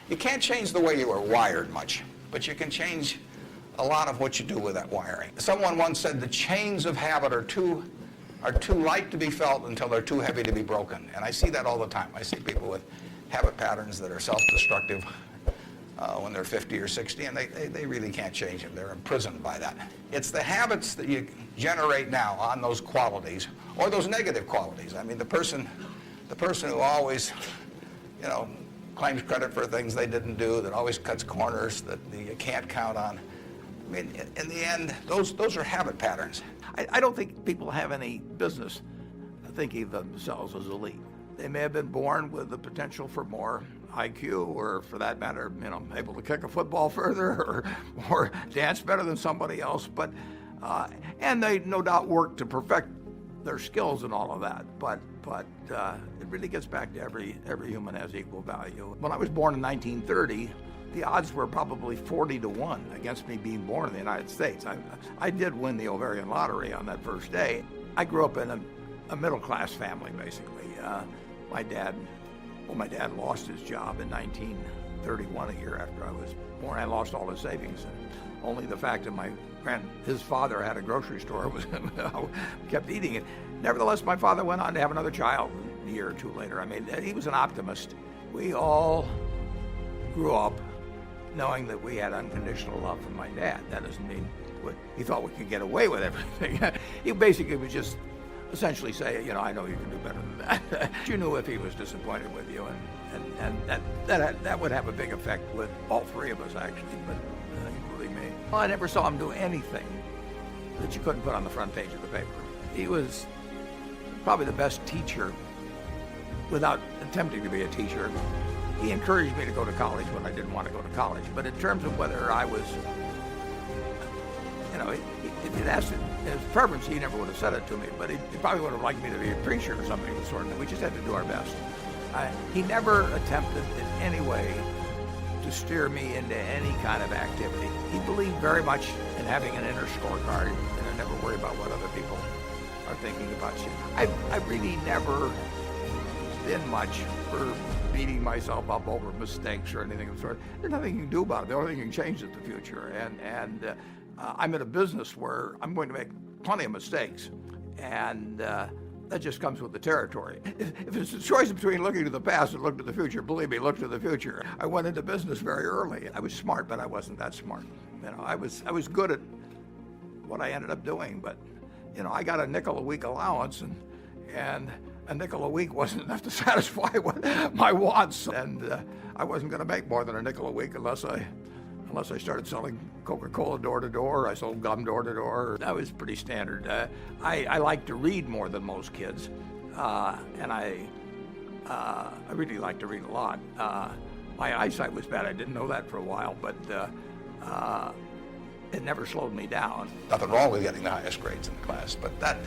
You can't change the way you were wired much, but you can change a lot of what you do with that wiring. Someone once said the chains of habit are too light to be felt until they're too heavy to be broken. And I see that all the time. I see people with habit patterns that are self-destructive when they're 50 or 60, and they really can't change them. They're imprisoned by that. It's the habits that you generate now on those qualities, or those negative qualities. I mean, the person who always, claims credit for things they didn't do, that always cuts corners, that you can't count on. I mean, in the end, those are habit patterns. I don't think people have any business thinking of themselves as elite. They may have been born with the potential for more IQ, or for that matter, able to kick a football further or dance better than somebody else. But and they no doubt work to perfect their skills and all of that. But it really gets back to every human has equal value. When I was born in 1930, the odds were probably 40-1 against me being born in the United States. I did win the ovarian lottery on that first day. I grew up in a middle-class family, basically. My dad lost his job in 1931, a year after I was born. I lost all his savings, and only the fact that his father had a grocery store kept eating it. Nevertheless, my father went on to have another child a year or two later. I mean, he was an optimist. We all grew up knowing that we had unconditional love from my dad. That doesn't mean he thought we could get away with everything. He basically would just essentially say, I know you can do better than that. You knew if he was disappointed with you, and that would have a big effect with all three of us, actually, but including me. Well, I never saw him do anything that you couldn't put on the front page of the paper. He was probably the best teacher without attempting to be a teacher. He encouraged me to go to college when I didn't want to go to college. But in terms of whether I was, if you'd asked his preference, he never would have said it to me. But he probably would have liked me to be a preacher or something of the sort. We just had to do our best. He never attempted in any way to steer me into any kind of activity. He believed very much in having an inner scorecard and never worry about what other people are thinking about you. I've really never been much for beating myself up over mistakes or anything of the sort. There's nothing you can do about it. The only thing you can change is the future. And I'm in a business where I'm going to make plenty of mistakes. And that just comes with the territory. If it's a choice between looking to the past and looking to the future, believe me, look to the future. I went into business very early. I was smart, but I wasn't that smart. I was good at what I ended up doing, but I got a nickel a week allowance, and a nickel a week wasn't enough to satisfy my wants, and I wasn't going to make more than a nickel a week unless I started selling Coca-Cola door to door. I sold gum door to door. That was pretty standard. I like to read more than most kids, and I really like to read a lot. My eyesight was bad. I didn't know that for a while, but it never slowed me down. Nothing wrong with getting the highest grades in the class, but that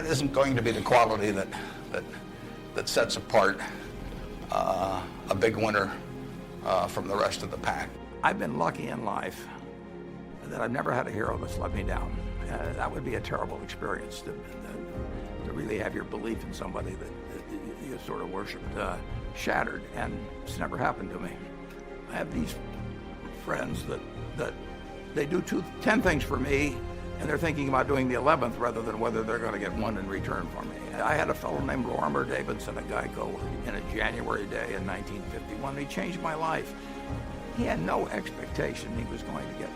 isn't going to be the quality that sets apart a big winner from the rest of the pack. I've been lucky in life that I've never had a hero that's let me down. That would be a terrible experience to really have your belief in somebody that you sort of worshipped shattered, and it's never happened to me. I have these friends that they do 10 things for me, and they're thinking about doing the 11th rather than whether they're going to get one in return for me. I had a fellow named Lorimer Davidson, a Geico, in a January day in 1951. He changed my life. He had no expectation he was going to get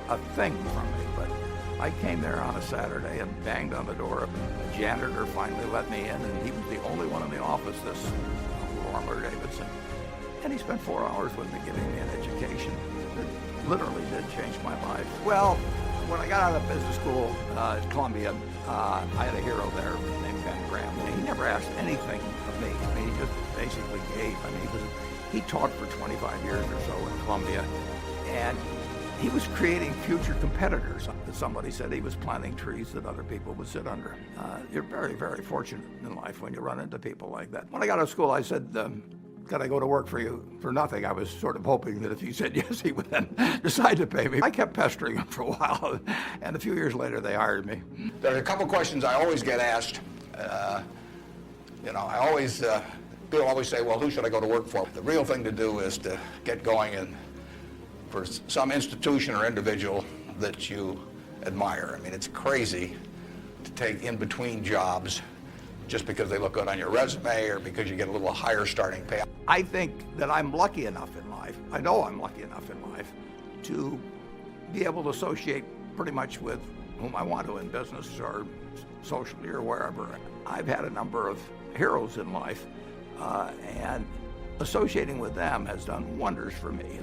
a thing from me, but I came there on a Saturday and banged on the door. A janitor finally let me in, and he was the only one in the office, this Lorimer Davidson. And he spent 4 hours with me giving me an education that literally did change my life. Well, when I got out of business school at Columbia, I had a hero there named Ben Graham. He never asked anything of me. I mean, he just basically gave. I mean, he taught for 25 years or so at Columbia, and he was creating future competitors. Somebody said he was planting trees that other people would sit under. You're very, very fortunate in life when you run into people like that. When I got out of school, I said, could I go to work for you for nothing? I was sort of hoping that if he said yes, he would then decide to pay me. I kept pestering him for a while, and a few years later, they hired me. There are a couple questions I always get asked. I always People always say, well, who should I go to work for? The real thing to do is to get going for some institution or individual that you admire. I mean, it's crazy to take in-between jobs just because they look good on your resume or because you get a little higher starting pay. I think that I'm lucky enough in life, I know I'm lucky enough in life, to be able to associate pretty much with whom I want to in business or socially or wherever. I've had a number of heroes in life, and associating with them has done wonders for me.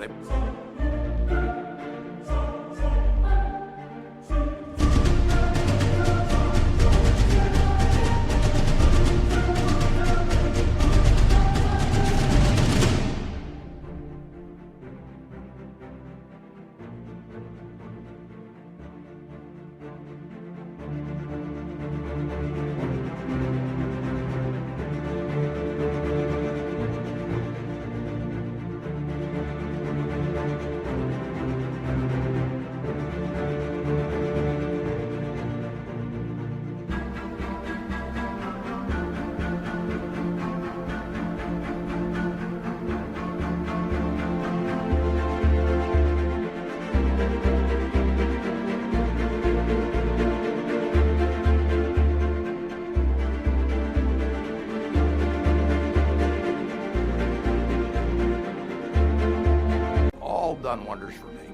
Done wonders for me,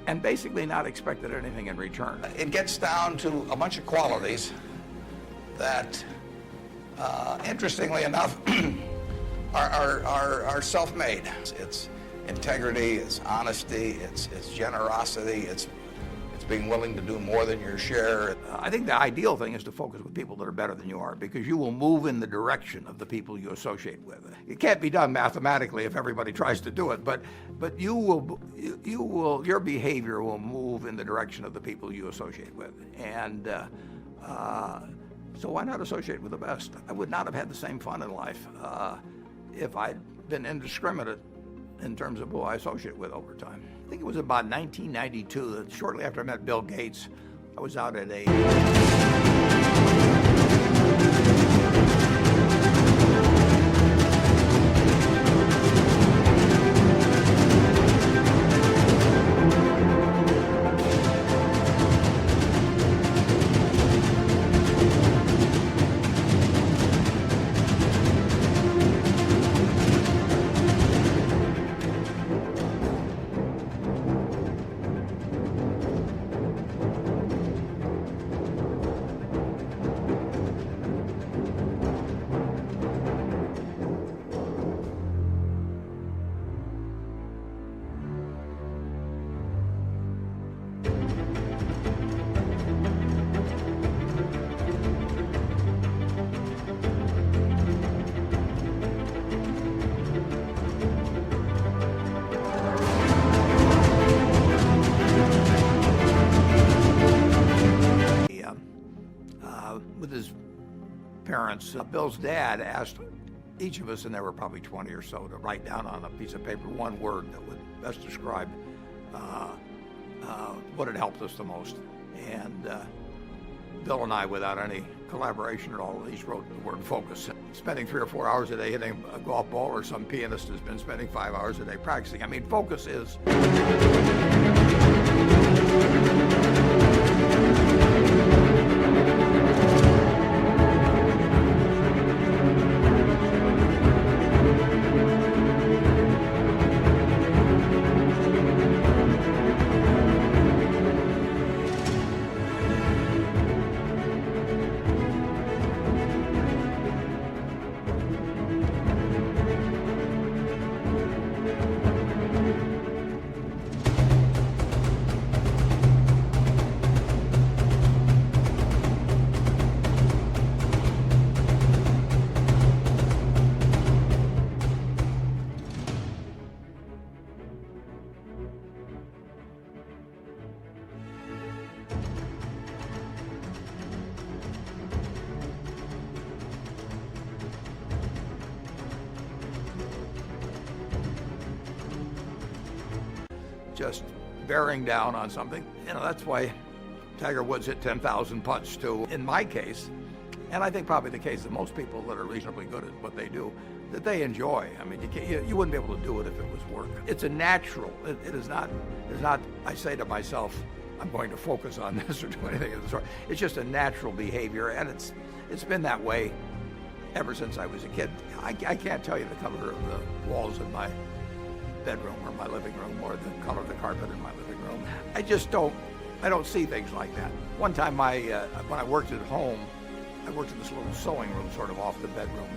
and basically not expected anything in return. It gets down to a bunch of qualities that, interestingly enough, are self-made. It's integrity, it's honesty, it's generosity, it's being willing to do more than your share. I think the ideal thing is to focus with people that are better than you are, because you will move in the direction of the people you associate with. It can't be done mathematically if everybody tries to do it, but your behavior will move in the direction of the people you associate with. And so why not associate with the best? I would not have had the same fun in life if I'd been indiscriminate in terms of who I associate with over time. I think it was about 1992, that shortly after I met Bill Gates, I was out at a with his parents. Bill's dad asked each of us, and there were probably 20 or so, to write down on a piece of paper one word that would best describe what had helped us the most. And Bill and I, without any collaboration at all, each wrote the word focus. Spending 3 or 4 hours a day hitting a golf ball, or some pianist has been spending 5 hours a day practicing. I mean, focus is... just bearing down on something. You know, that's why Tiger Woods hit 10,000 putts too, in my case. and I think probably the case of most people that are reasonably good at what they do, that they enjoy. I mean, you wouldn't be able to do it if it was work. It's a natural. It is not. I say to myself, I'm going to focus on this or do anything of the sort. It's just a natural behavior, and it's been that way ever since I was a kid. I can't tell you the color of the walls in my bedroom or my living room or the color of the carpet in my living room. I don't see things like that. One time when I worked at home, I worked in this little sewing room sort of off the bedroom,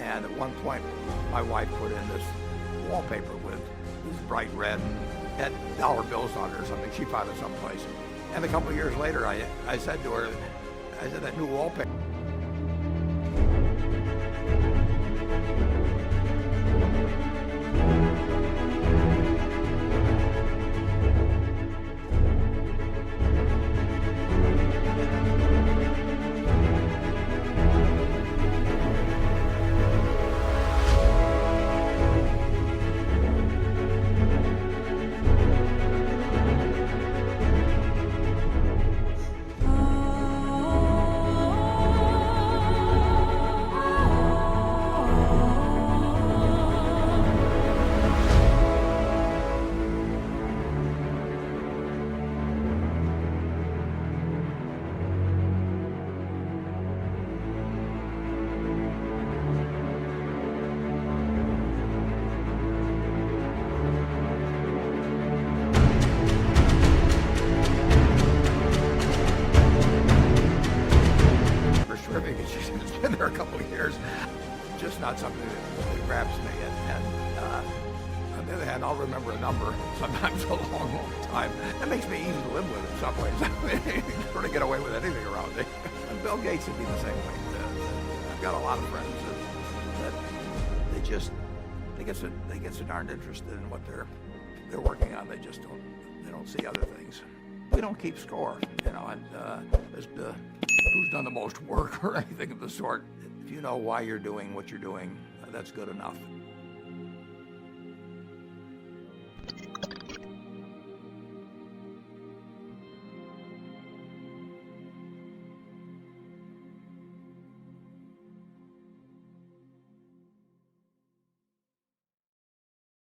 and at one point my wife put in this wallpaper with this bright red and had dollar bills on it or something. She found it someplace. And a couple of years later I said to her, that new wallpaper. It's been there a couple of years. Just not something that really grabs me. And on the other hand, I'll remember a number sometimes a long, long time. That makes me easy to live with in some ways. You can sort of get away with anything around me. And Bill Gates would be the same way. I've got a lot of friends that they get so darned interested in what they're working on. They don't see other things. We don't keep score, and as to who's done the most work or anything of the sort. If you know why you're doing what you're doing, that's good enough.